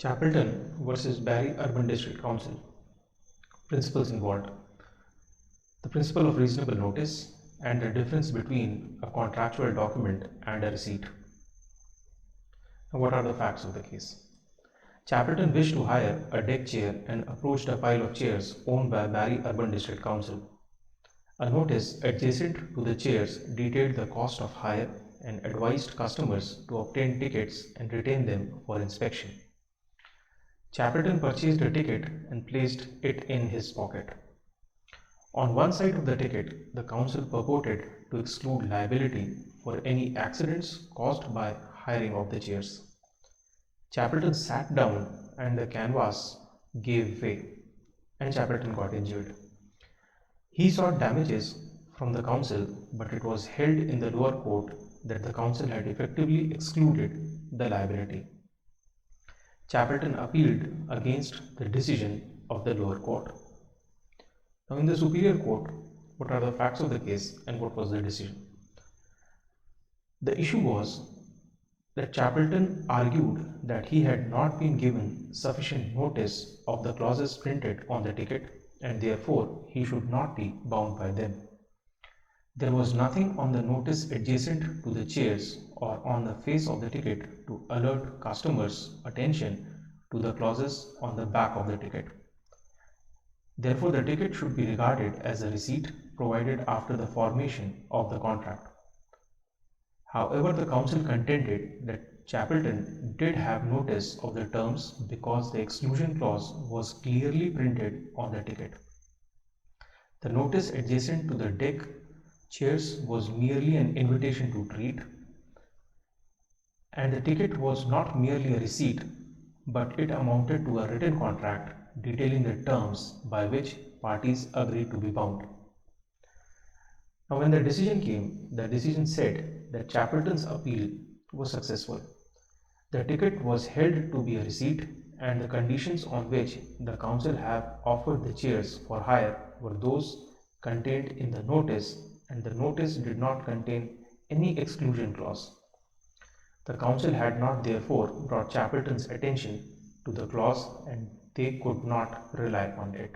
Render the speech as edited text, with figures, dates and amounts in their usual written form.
Chapelton versus Barry Urban District Council. Principles involved: the principle of reasonable notice and the difference between a contractual document and a receipt. Now, what are the facts of the case? Chapelton wished to hire a deck chair and approached a pile of chairs owned by Barry Urban District Council. A notice adjacent to the chairs detailed the cost of hire and advised customers to obtain tickets and retain them for inspection. Chapelton purchased a ticket and placed it in his pocket. On one side of the ticket, the council purported to exclude liability for any accidents caused by hiring of the chairs. Chapelton sat down and the canvas gave way, and Chapelton got injured. He sought damages from the council, but it was held in the lower court that the council had effectively excluded the liability. Chapelton appealed against the decision of the lower court. Now, in the superior court, what are the facts of the case and what was the decision? The issue was that Chapelton argued that he had not been given sufficient notice of the clauses printed on the ticket and therefore he should not be bound by them. There was nothing on the notice adjacent to the chairs or on the face of the ticket to alert customers' attention to the clauses on the back of the ticket. Therefore, the ticket should be regarded as a receipt provided after the formation of the contract. However, the council contended that Chapelton did have notice of the terms because the exclusion clause was clearly printed on the ticket. The notice adjacent to the deck chairs was merely an invitation to treat, and the ticket was not merely a receipt, but it amounted to a written contract detailing the terms by which parties agreed to be bound. Now, when the decision came, the decision said that Chapelton's appeal was successful. The ticket was held to be a receipt, and the conditions on which the council have offered the chairs for hire were those contained in the notice, and the notice did not contain any exclusion clause. The council had not therefore brought Chapelton's attention to the clause and they could not rely on it.